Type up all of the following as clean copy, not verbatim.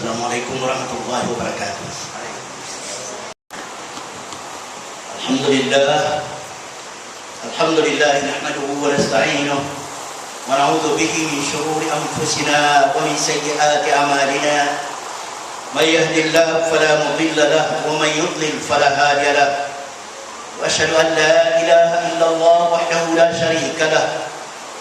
Assalamualaikum warahmatullahi wabarakatuh. Alhamdulillah nahmaduhu wa nasta'inuhu wa na'udzu bihi min shururi anfusina wa min sayyiati a'malina. May yahdihillahu fala mudilla lahu wa may yudlil fala hadiya lahu. Wa asyhadu an la ilaha illallah wahdahu la syarika lahu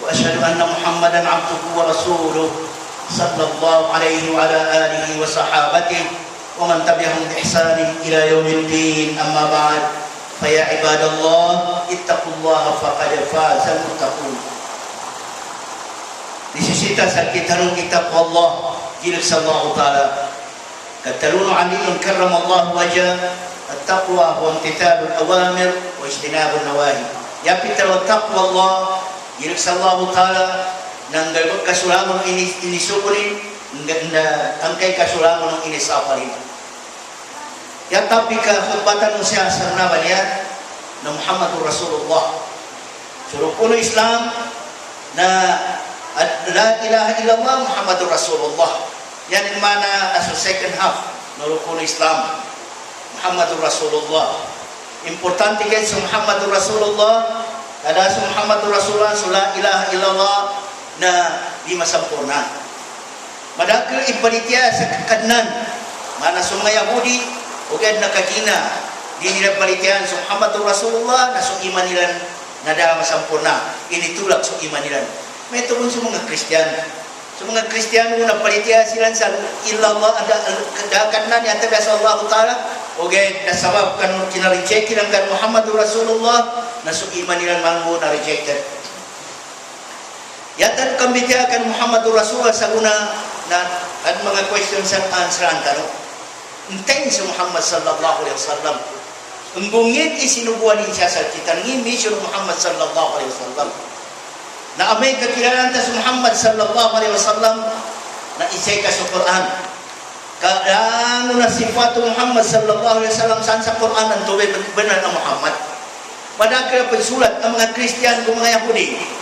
wa asyhadu anna Muhammadan 'abduhu wa rasuluhu sallallahu alaihi wa ala alihi wa sahabatihi wa man tabi'ahum bi ihsanin ila yaumiddin. Amma ba'd, fa ya ibadallah ittaqullaha faqad fazal muttaqun. Disisita sa kitabun kitab Allah jilid sallallahu taala katalunu alimun karramallahu wajah at-taqwa wa imtithalul awamir wa ijtinabun nawahi. Ya pitalo taqwa Allah jilid sallallahu taala nang galbot kasulamon ini sukurin na angkay kasulamon ini saparin. Ya tapi ka khutbatan siya sarna baniya na Muhammadur Rasulullah. Suruh kuno Islam na la ilaha illallah Muhammadur Rasulullah. Yan mana as second half na kuno Islam Muhammadur Rasulullah. Importante kay sa Muhammadur Rasulullah. Ada sa Muhammadur Rasulullah la ilaha illallah na di masampurna. Madakil ibalitiya sa kakadnan mana sa mga Yahudi ugad nakakina di nila balitiyan sa Muhammadur Rasulullah na sa iman nila na da masampurna. Initulak sa iman nila. May tugon sa mga Kristiyan. Sa mga Kristiyano na balitiya sila sa illallah ada kakadnan yata sa Allah Ta'ala ugad nasabab kan kinareject lang kan Muhammadur Rasulullah na sa iman nila mango na rejected. Yatan kami akan Muhammadur Rasulullah sa una na at mga questions and answer ang tanong. Intayin si Muhammad sallallahu alaihi wasallam. Umbungit isinubuan niya sa kita ng mission Muhammad sallallahu alaihi wasallam. Na amay kakilalan ta si Muhammad sallallahu alaihi wasallam na isay ka sa Quran. Kadang na sifatu Muhammad sallallahu alaihi wasallam sa Quran ang tuwi benar na Muhammad. Padahal pensulat ang mga Kristiyan kung mga Yahudi.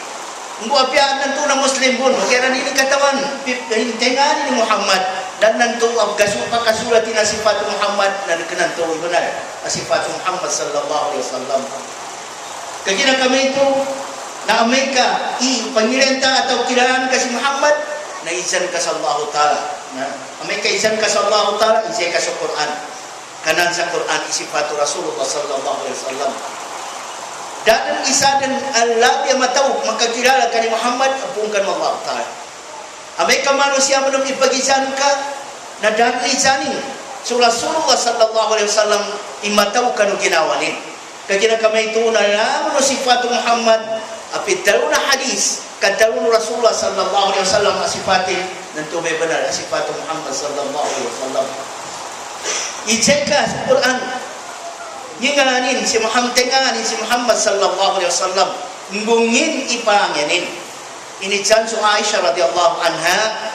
Ngu apian nantu na Muslim pun, kaya ini katawan hintengan ni Muhammad dan nantu abgasupa kasulat na sifat Muhammad dan kenantu benar sifat Muhammad sallallahu alaihi wasallam. Kaya kami itu na Amerika pangirenta atau kiraan kasi Muhammad na izan ka sallallahu taala. Na Amerika izan ka sallallahu taala, izay ka sa Quran. Kanan sa Quran sifat Rasulullah sallallahu alaihi wasallam. Dan isa dan Allah yang matau makakilala kani Muhammad apungkan Allah Ta'ala. Amay ka manusia manong ipagizan ka na dahil izanin. So Rasulullah sallallahu alaihi wasallam imatau kanu ginawanin. Kaya kami itu na lamun sifat Muhammad apit daw na hadis kadawon Rasulullah sallallahu alaihi wasallam sifatin nanto may benar sifat Muhammad sallallahu alaihi wasallam. Ijeka sa Quran ngingalanin si Muhammad tenganin si Muhammad sallallahu alaihi wasallam ngungin ipanganin ini jansu Aisyah radhiyallahu anha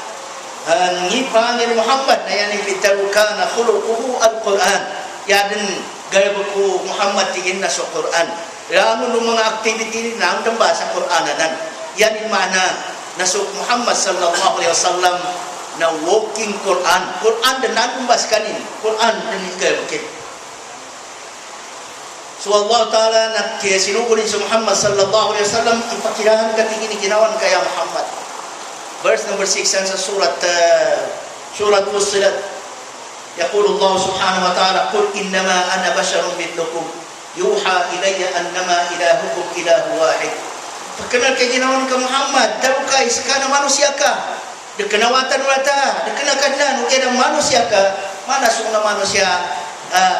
ngipangin Muhammad na yan ibitaruka na khuluquhu al-Quran yaden gayabuku Muhammad tingin na sa Quran lamun ng mga activity na ang sa Quranan yan yung mana na sa Muhammad sallallahu alaihi wasallam na walking Quran dan nagumbas kanin Quran dan gayabukit. So Allah Ta'ala na sinugunin sa Muhammad sallallahu alaihi wasallam ipakirahan katingin ginawan kaya Muhammad. Verse number 6 sa surat Fussilat. Yaqulu Allah subhanahu wa ta'ala qul innama ana basharun mithlukum yuha ilayya annama ilahukum ilahu wahid. Pagkenal kay ginawan ka Muhammad daw kay sakana manusia ka. Dekenawatan wata, dekenakanan ukay ng manusia ka. Mana sungna manusia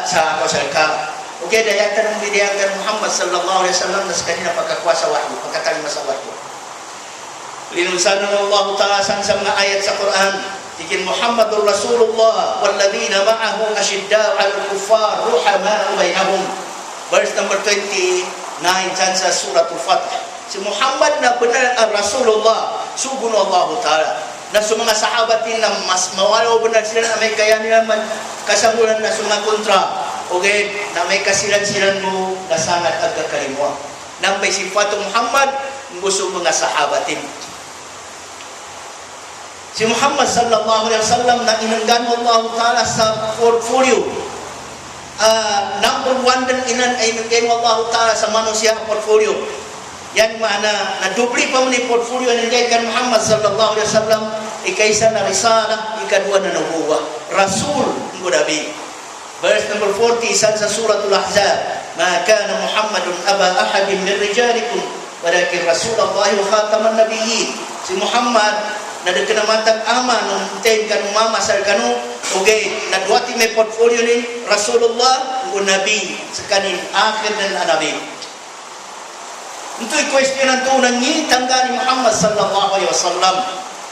sa kasal ka. Okay, dayatan ng bidiyagan Muhammad sallallahu alaihi wasallam na sa kanina pagkakuasa wahyu, pagkatalima sa wahyu. Linunsanan Allah Ta'ala sa mga ayat sa Quran, tigin Muhammadur Rasulullah walladhina ma'ahu ashidda'u 'alal kuffar ruhama'u bainahum. Verse number 29 sa suratul Fath. Si Muhammad na benar ang Rasulullah, sugun Allah Ta'ala. Na sa mga sahabatin na mas mawalaw benar sila na may kaya nila kasamulan na sa mga kontra. Okay, na may kasilan-silan mo na sangat agkakalimuan. Nang may sifat Muhammad, gusto mga sahabatin. Si Muhammad sallallahu alaihi wasallam na inanggan Allah Ta'ala sa portfolio. Number one din inan ay inanggan Allah Ta'ala sa manusia portfolio. Yan mana na dubli pa ni portfolio ng kan Muhammad sallallahu alaihi wasallam ikaysa na risalah, ikadua na nubuwah. Rasul ng Nabi. Verse number 40 sa suratul Ahzab. Ma kana Muhammadun aba ahadin min rijalikum walakin Rasulullah wa khataman nabiyyin. Si Muhammad na dagkanamatang ama nung tayo kanong mama sa kanong okay, nadwati may portfolio ni Rasulullah o Nabi sa kanin akhir ng Nabi. Ito'y question ng tunang ni tangga ni Muhammad sallallahu alaihi wasallam.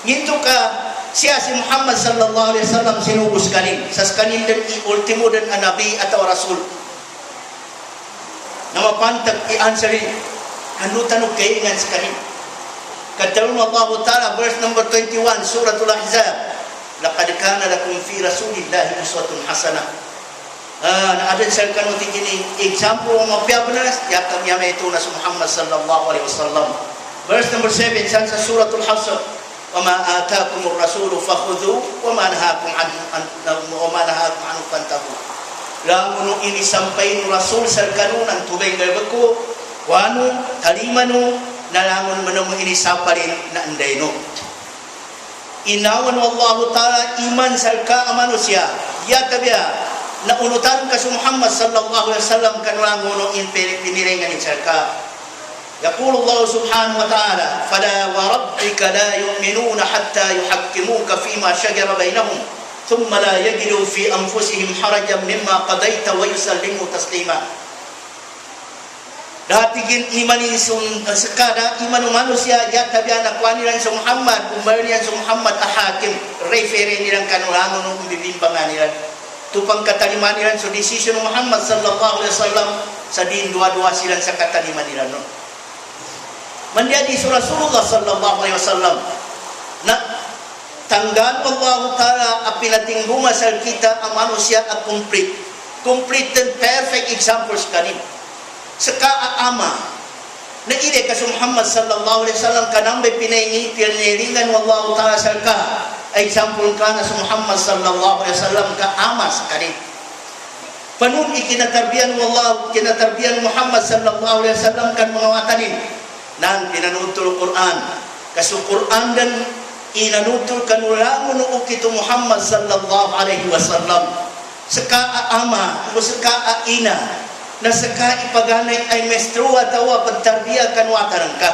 Ngito ka siya si Muhammad sallallahu alaihi wasallam sinubos kanin sa kanin din ultimo din Nabi atau Rasul. Na mapantag i-answer tanong kayo nga sa kanin. Kataun Allah Ta'ala verse number 21 suratul Ahzab. Laqad kana lakum fi rasulillahi uswatun hasanah. Na ada sa kanong tingin example ng mga benar yakam yame ito na si Muhammad sallallahu alaihi wasallam. Verse number 7 sa suratul Hasr. Wa ma ataakumur rasulu fakhudhu wa ma nahakum anhu fantahu. Lamun ini sampai Rasul sa kanun ang tubay galbako wano talimano nalangon manamo ini saparin na anday no. Inawan Allah Ta'ala iman sa ka manusia. Ya tabia na unutan ka sa Muhammad sallallahu alaihi wasallam kanulangon no in piniringan ni sarka. يقول الله سبحانه وتعالى فلا وربك لا يؤمنون حتى يحكموك فيما شجر بينهم ثم لا يجدوا في أنفسهم حرجا مما قضيت ويسلموا تسليما. Datigin imanin sekada iman manusia ya tabian akwaniran sa Muhammad umarian sa Muhammad ahakim referen nilang kanulangon ng bibimbangan nilan tupang kataliman nilan sa decision ng Muhammad sallallahu alaihi wasallam sa din dua-dua silang sa kataliman nilan no. Menjadi Rasulullah sallallahu alaihi wasallam na tanggal Allah Ta'ala apinating bumasal kita ang manusia at complete and perfect examples kanin saka ama na ide ka sa Muhammad sallallahu alaihi wasallam kanang may piniringan Allah Ta'ala salka example ka na sa Muhammad sallallahu alaihi wasallam ka ama sa kanin panun ikinatarbiyan Muhammad sallallahu alaihi wasallam kan mga watanin nang pinanutol Quran kaso Quran dan inanutol kanulangon no ukito Muhammad sallallahu alaihi wasallam saka ama o saka ina na saka ipaganay ay mestro atawa pagtarbiya kanwatan ka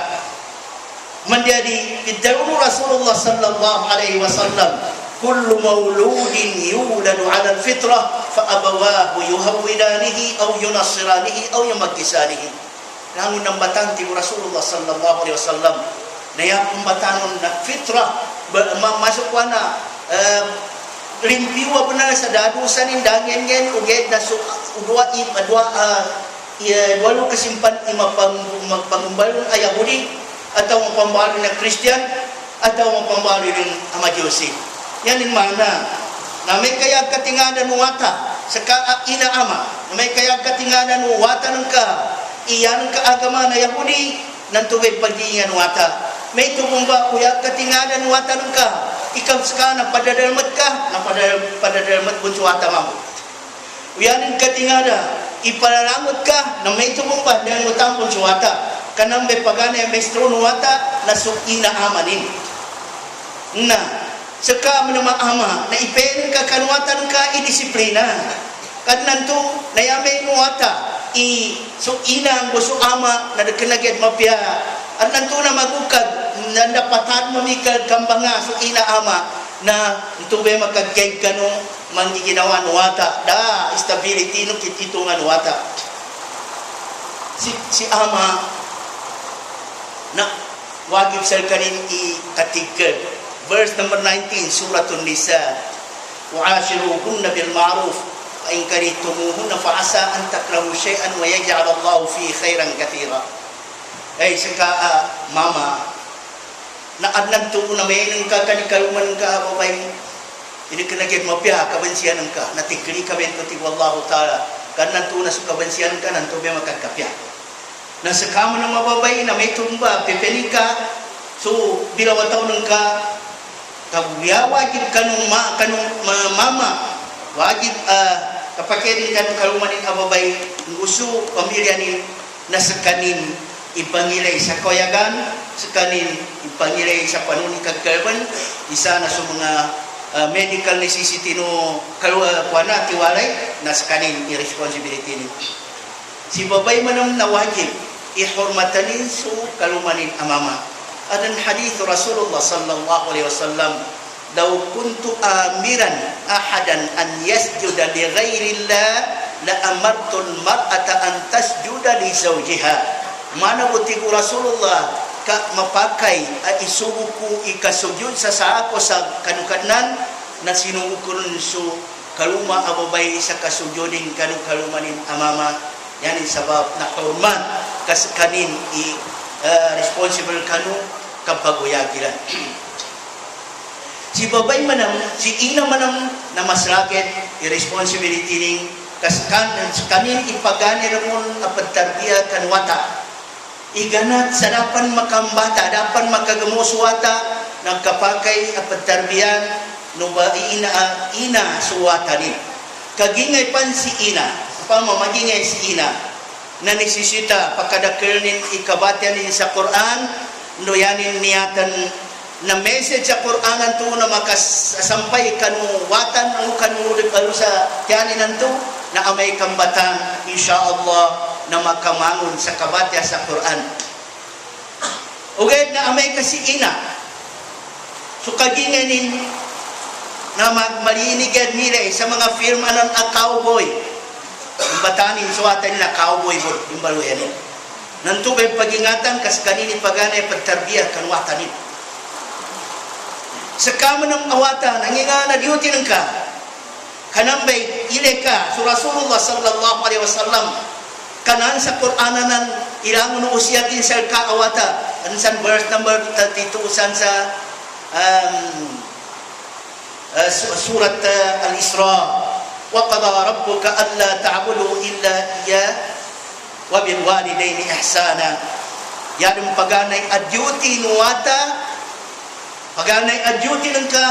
menjadi bid'ah Rasulullah sallallahu alaihi wasallam kullu mauludin yuladu ala alfitrah fa abawahu yuhawwidanihi aw yunassiranihi aw yumajjisanihi. Langun ng batang ti Rasulullah sallallahu alaihi wasallam na yung batanon na fitrah masuk wana limpiwa benar sa dadusan in dangyan uged na udwa walu kasimpan magpangumbalon ay Yahudi atau magpambali na Christian atau magpambali ng Majusi. Yan in mana na may kayag katinganan wata sa ina ama na may kayag katinganan wata ng ka iyan ka agama na Yahudi nang tubig pagdiingan wata. May tubong ba kuya katinganan wata ng ka ikaw ska na padadalmat ka na padadalmat bunso wata mo. Uyanin katingada ipalalangot ka na may tubong ba na utang bunso wata kanang may pagana maestro no wata na sukina amanin. Na saka mo naman ama na ipenin ka kanwatan ka idisiplina. Kadnan to na yamay no wata so inang gusto ama na nagkanagad mapya at nanto na magukag na napatan mamikad kambanga so ina ama na ito ba makagkeg ka no manggiginawa nuwata da stability no kitito nga nuwata si ama na wagib sal kanin katigkad verse number 19 suratun Nisa wa'ashiruhunna bil ma'ruf in karihtumuhunna fa'asa an takrahu shay'an wa yaj'al Allahu fi khairan katira. Ay saka mama na adnan tu na may nang kakanikaluman ka babay ini kanagid mapya kabansiyan ka natigri ka bento ti wallahu ta'ala kanan tu na sukabansiyan ka nanto be makakapya. Na saka mo na mababay na may tumba pepenika so bilawataw nang ka Kabuya wajib kanong mama, wajib kapakirin kanong kalumanin ababay nguso pamilyanin na sakanin ipangilay sa koyagan, sakanin ipangilay sa panuni kagkarban, isa na sa mga medical necessity no kuana tiwalay na sakanin irresponsibility ni. Si babay manam na wajib ihormatanin su kalumanin amama. Adan hadith Rasulullah sallallahu alaihi wasallam, "Law kuntu amiran ahadan an yasjuda li ghairillah la amartu al-mar'ata an tasjuda li zawjiha." Mana utiku Rasulullah ka mapakai isubuku ikasujud sa ako sa kanukanan na sinugukun su kaluma ababay sa kasujuding kanukalumanin amama. Yani sabab na hormat kaskanin responsible kanu kapaguyagilan. Si babay manam, si ina manam na masrakit irresponsibility ning kaskanin ipagani ramon apagtarbiya kanwata. Iganat sa dapan makambata, dapan makagamuswata nagkapakay apagtarbiyan no ba ina suwata ni. Kagingay pan si ina, pamamagingay si ina na nesesita pakadakelnin ikabatian din sa Quran no yanin niyatan na message sa Quran anto na makasampay kanuwatan ang kanulid alo sa tiyanin anto na amay kambatan insyaallah na makamangon sa kabatya sa Quran. Uged na amay kasi ina so kaginganin na magmalinigad nila sa mga firma ng cowboy. Yung batanin, suwatan nila, cowboy mo, yung baluyan nila. Nantubay pag-ingatan, kas kanini paganay pagtarbiya, kanwatan nila. Sa kama ng awatan, nanginga na duty ng ka, kanambay, ile ka, so Rasulullah sallallahu alaihi wasallam, kanan sa Qur'anan ng ilangon usiyatin sa kaawata, ansan verse number 32, san sa surat Al-Isra, وَقَضَى رَبُّكَ أَلَّا تَعْبُدُوا إِلَّا إِيَّاهُ وَبِالْوَالِدَيْنِ إِحْسَانًا. Yan ang paganay at duty nuwata, paganay at duty ng ka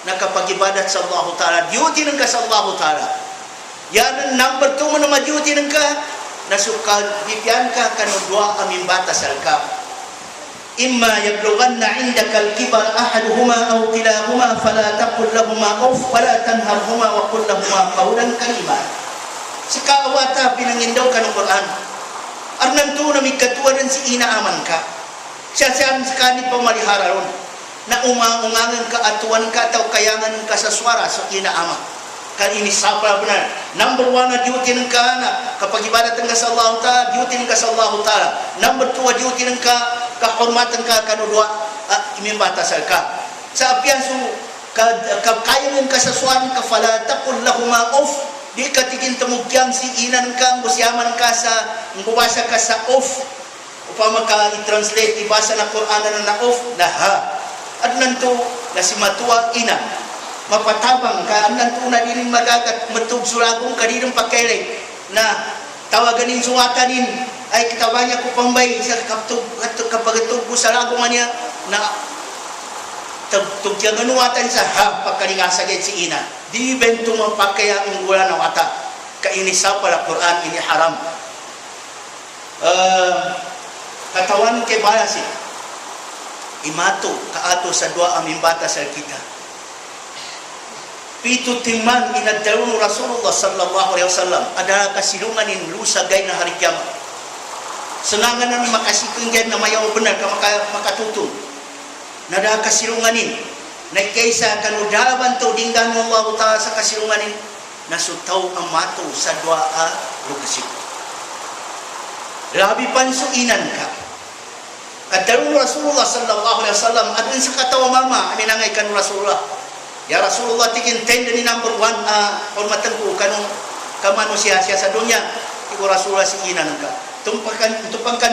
nakapagibadat sa Allah Ta'ala, duty ng ka sa Allah Ta'ala. Yan ang number 2 mo na ma-duty ng ka, nasukal, bibyan ka kanudwa aming bata sa ka. إما يبلغن عندك الكبر أحدهما أو كلاهما فلا تقل لهما أف ولا تنهرهما وقل لهما قولا كريما. Sa kaawata pinangindaw ka ng Quran. Arnan to na may katuwanan si ina aman ka. Siya sa kanit pamalihara ron. Na umangan ka atuan ka taw kayangan ka sa swara sa ina ama. Kan ini sapa benar. Number 1 na duty ng ka na kapag ibadatan ka sa Allah Ta'ala, duty ng ka sa Allah Ta'ala. Number 2 duty ng ka kahormatan ka kanudwa imimbata sa ka. Sa apian so kayanin ka sa swan ka fala taqul lahuma off. Di ka tigin tamugyang si inan ka musyaman ka sa mubasa ka sa off. Upama ka i-translate ibasa na Quran na off na ha. At nanto na si matuwa ina mapatabang ka nanto na dining magagat matug suragong kadinong pagkailay na tawaganin suwatanin ay kitabanya ko pambay sa kapagtug ko sa lagong niya na tugtya ganuwatan sa ha pagkalingasagit si ina di bento mapakaya ang gula na wata kainisa pala Quran ini haram katawan kay balasi imato kaato sa dua aming bata sa kita pito timan inadalun Rasulullah sallallahu alaihi wasallam ada kasilunganin lusagay na hari kiamat. Senangan na makasikinggan na mayaw benar ka makatutong. Nada kasilunganin na kaysa kanudaban to dinggan mo Allah Ta'ala sa kasilunganin nasutaw ang mato sa dua lugasik. Labi pansuinan ka. Kadalun Rasulullah sallallahu alaihi wasallam adun sa katawa mama aminangay kan Rasulullah. Ya Rasulullah tigin 10 ni number 1 hormatan ko kanong kamanusia siya sa dunya. Iku Rasulullah si ina nang ka. Tupang kan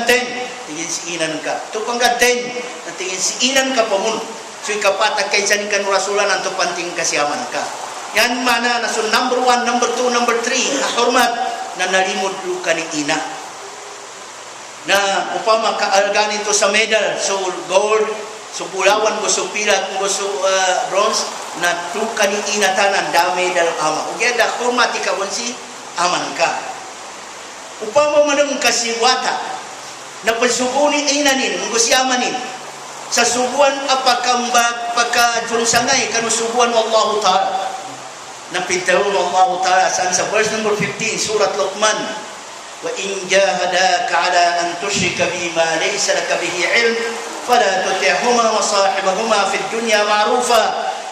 10 tigin si ina nang ka. Tupang kan 10 tigin si ina ka pamun. So ikapatak kay sanin kan Rasulullah nang tupanting kasiyaman ka. Yan mana na so number 1, number 2, number 3 na hormat na nalimod ka ni ina. Na upama kaalgan ito sa medal, so gold, Subulawan gusto pilat gusto bronze na tuka ni inatanan dami dalam ama. Ugi ada hormati ka si aman ka. Upama manang kasiwata na pagsubuni inanin gusto amanin sa subuan apakamba pagkajunsangay kanu subuan wallahu ta'ala. Napintaron Allah ta'ala sa verse number 15 surat Luqman. وَإِنْ جَاهَدَاكَ عَلَىٰ أَنْ تُشْرِكَ بِمَا لَيْسَ لَكَ بِهِ عِلْمٍ فَلَا تُطِعْهُمَا وَصَاحِبْهُمَا فِي الدُّنْيَا مَعْرُوفًا.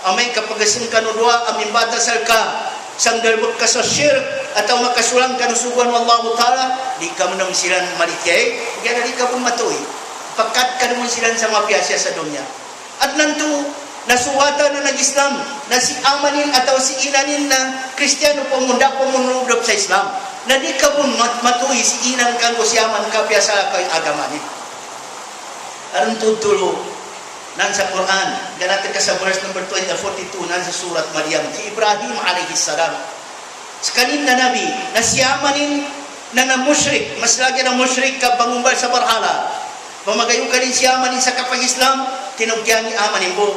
Amay kapagasin ka no dua amin batasal ka sang dalbot ka sa syirk atau makasulang ka no subuan wallahu ta'ala di ka mo naman silang malikay kaya di ka pong matuloy pakat ka naman silang sa mapiyasya sa dunya at nanto nasuwata na nag-Islam na si amanin atau si inanin na Kristiyano pamunda pamunudop sa Islam na di ka pun matuloy si inan kang kusyaman ka piyasa kay agamanin. Aron tutulo nan sa Quran ganatan ka sa verse number 42 nan sa surat Maryam si Ibrahim alayhi salam sa kanin na nabi na si amanin na musyrik mas lagi na musyrik ka bangumbal sa barhala pamagayon ka rin si amanin sa kapag Islam tinugyan ni amanin mo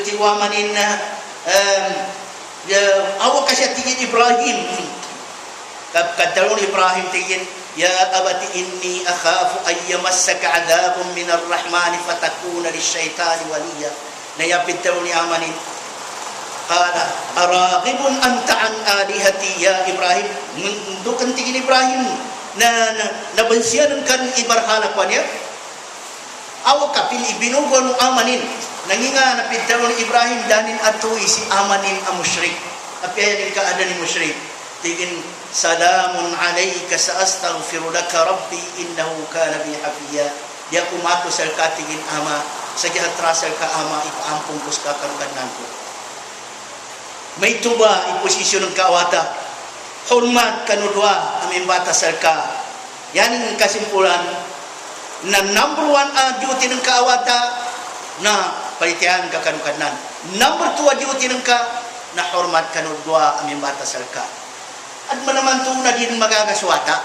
tiwamanin na awak ka siya tingin Ibrahim kadalon Ibrahim tingin ya abati inni akhafu ay yamassaka adhabun minar rahmani fatakuna lisyaitani waliya nayapid daw ni amanin qala araghibun anta an alihati ya Ibrahim mundukan tingin Ibrahim na nabansiyan kan ibarhala pa niya awak kapil ibinugon mo amanin nanginga napid daw ni Ibrahim danin atoy si amanin ang musyrik apiyanin ka ada ni musyrik tigin salamun alayka sa astaghfiru laka rabbi innahu kana bi hafiya dia kumato sal katigin ama sa gihatrasal ka ama ipaampong kus ka karuganan ko may tuba iposisyon ng kaawata hormat kanudwa amin batasal ka yan kasimpulan na number 1 duty ng kaawata na palitihan ka karuganan number 2 duty ng ka na hormat kanudwa amin batasal ka at manaman to na din magagaswata.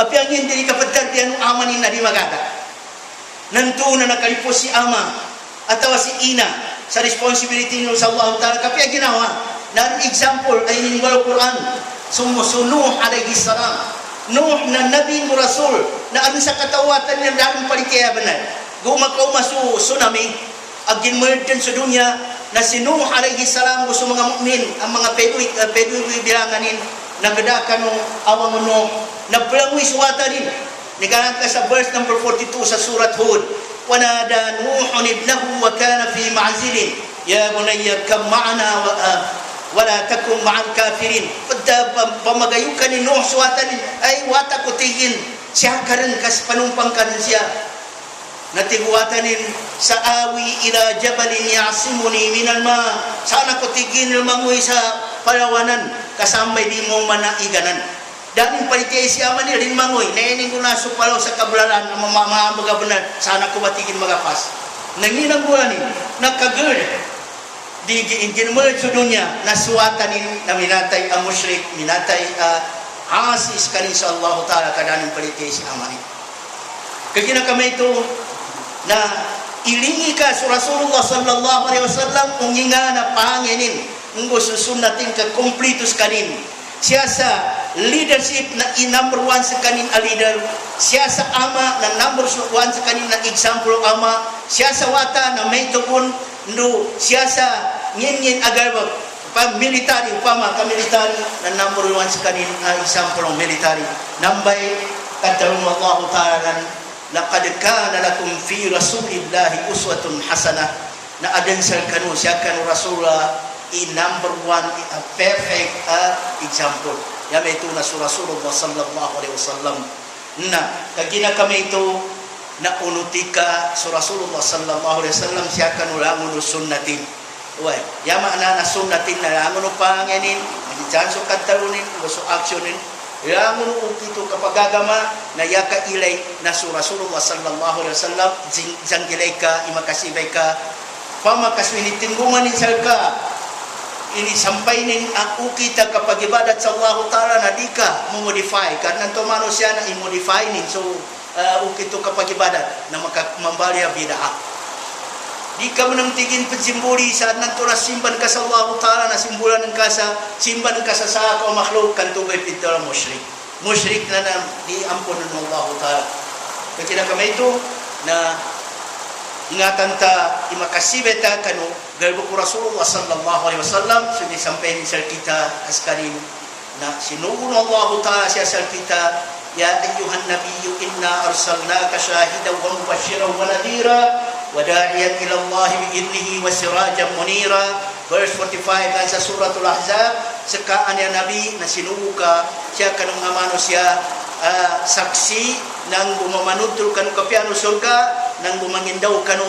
Api ang hindi kapatid yan ang amanin na di magaga. Nanto na nakalipos si ama atawa si ina sa responsibility nyo sa Allah Ta'ala. Kapi ang ginawa na example ay ninggol Quran. Sumusunuh alayhi salam. Nuh na nabi mo rasul na ano sa katawatan niya daring palitiyaban na. Gumakaw masu tsunami agin merden sa dunya na si Nuh alayhi salam gusto mga mu'min ang mga Bedouin bilanganin nagadakan ng awang Nuh na pelangoy suwata din niganan ka sa verse number 42 sa surat Hud wanada Nuhun ibnahu wa kana fi ma'zilin ya bunayya kam ma'ana wala takum ma'al kafirin pamagayukan ni Nuh suwata din ay wata ko tigin siya ka rin kas panumpang ka rin siya natiguatanin sa awi ila jabalin yasimuni minal ma sana ko tigin mangoy sa palawanan kasambay di mo manaiganan daning palitiyay si ama nila din mangoy naining ko na supalaw sa kablalan ang mamamaga benar sana ko batigin magapas nanginang bulan ni nakagir di ginmulit sa dunya nasuwatanin na minatay ang musyrik minatay asis kanin sa Allah Ta'ala kadaning palitiyay si ama nila kagina kami ito na ilingi ka sa Rasulullah sallallahu alaihi wasallam unginga na panginin ngo susunatin ka kompletos kanin siya sa leadership na number 1 sa kanin a leader siya sa ama na number 1 sa kanin na example ama siya sa wata na may tukon no siya sa ngin agarba pa military upama ka military na number 1 sa kanin na example ng military nambay kadalong Allah Ta'ala laqad kana lakum fi rasulillahi uswatun hasanah na adensal kanu siya kanu rasulullah number 1 a perfect example ya may ito na sa Rasulullah sallallahu alaihi wasallam na kagina kami ito na unutika sa Rasulullah sallallahu alaihi wasallam siya kanu langon sunnatin uy ya makna na sunnatin na langon panganin magijan so katarunin so actionin yang itu kapagagama na yaka ilay na su Rasulullah sallallahu alaihi wasallam janggilay ka imakasibay ka pamakaswini tinggungan ni salka ini sampai nin aku kita kapag ibadat sa Allah Ta'ala na di ka modify karena to manusia na i-modify nin so ukito kapag ibadat na makamambalya bid'ah. Di ka menamtigin pensimboli saat nanto na simban ka sa Allah Ta'ala na simbolan ka sa simban ka sa saka o makhluk kan tubay pinto musyrik. Musyrik na di ampun ng Allah Ta'ala. Kaya kami ito na ingatan ta imakasibe ta kanu galbo ko Rasulullah sallallahu alaihi wasallam sudi sampai ni sal kita askarin na sinuun Allah Ta'ala siya sal kita ya ayyuhan nabiyyu inna arsalnaka syahidan wa mubasysyiran wa nadhira wa da'iyan ila Allah bi'idnihi wa sirajan munira. Verse 45 dan sa suratul Ahzab sekaan ya nabi na sinuo ka siya kanang mga manusia saksi nang bumamanudul kanu kapiano surga nang bumangindaw kanu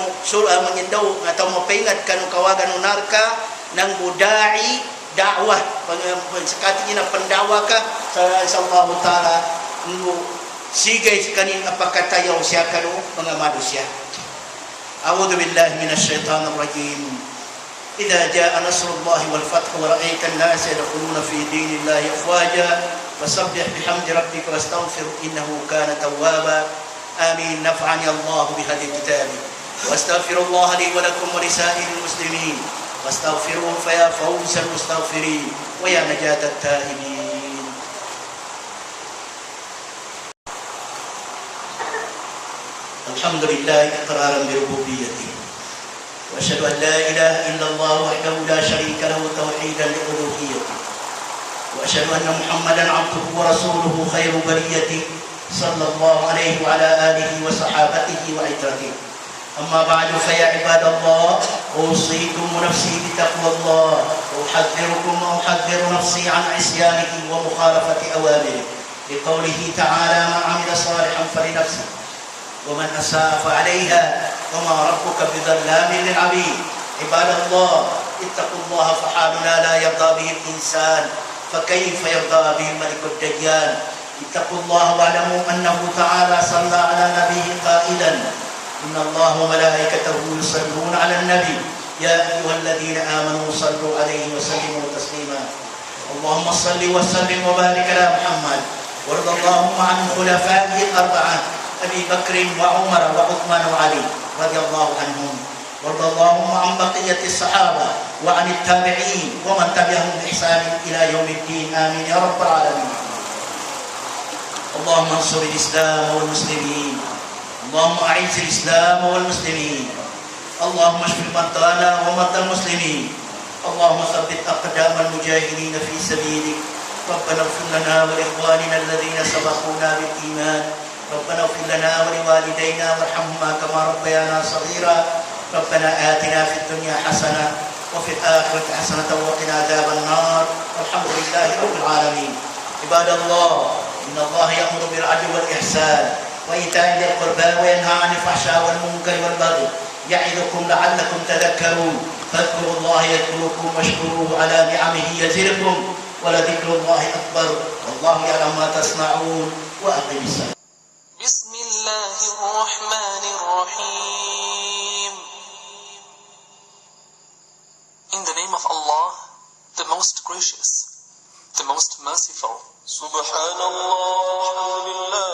mangindaw atau mapaingat kanu kawagan narka nang budai dakwah sekati ina pendawa ka sa Allah Ta'ala sigay kanin apakatayaw siya kanu mga manusia. A'udzu billahi minasy syaithanir rajim. Idza jaa nasrullahi wal fath wa ra'aita an-nasa yadkhuluna fi dinillahi afwaja fasabbih bihamdi rabbika wastaghfir innahu kana tawwaba. آمين. نفعني الله بهذا الكتاب واستغفر الله لي ولكم ولسائر المسلمين واستغفروه فيا فوز المستغفرين ويا نجاة التائبين. الحمد لله إقرارا بربوبيته وأشهد أن لا إله إلا الله وحده لا شريك له توحيدا لألوهيته وأشهد أن محمدا عبده ورسوله خير بريته صلى الله عليه وعلى آله وصحابته وعترته. أما بعد فيا عباد الله أوصيكم ونفسي بتقوى الله وأحذر نفسي عن عصيانه ومخالفة أوامره لقوله تعالى من عمل صالحا فلنفسه ومن أساء فعليها وما ربك بظلام للعبيد. عباد الله اتقوا الله فحالنا لا يرضى به الإنسان فكيف يرضى به الملك الدجال. اتقوا الله واعلموا أنه تعالى صلى على نبيه قائلا إن الله وملائكته يصلون على النبي يا أيها الذين آمنوا صلوا عليه وسلموا تسليما. اللهم صل وسلم وبارك على محمد وارض اللهم عن خلفائه الأربعة أبي بكر وعمر وعثمان وعلي رضي الله عنهم وارض اللهم عن بقية الصحابة وعن التابعين ومن تبعهم بإحسان إلى يوم الدين. آمين يا رب العالمين. اللهم انصر الإسلام والمسلمين. اللهم أعز الإسلام والمسلمين. اللهم اشف مرضانا ومرضى المسلمين. اللهم ثبت أقدام المجاهدين في سبيلك. ربنا اغفر لنا ولإخواننا الذين سبقونا بالإيمان. ربنا اغفر لنا ولوالدينا وارحمهما كما ربيانا صغيرا. ربنا آتنا في الدنيا حسنة وفي الآخرة حسنة وقنا عذاب النار. والحمد لله رب العالمين. عباد الله إن الله يأمر بالعدل والإحسان وإيتاء ذي القربى وينهى عن الفحشاء والمنكر والبغي يعظكم لعلكم تذكرون. فاذكروا الله يذكركم واشكروه على نعمه يزدكم ولذكر الله أكبر والله يعلم ما تصنعون. وأقم الصلاة. بسم الله الرحمن الرحيم. In the name of Allah, the most gracious, the most merciful. سبحان الله والحمد لله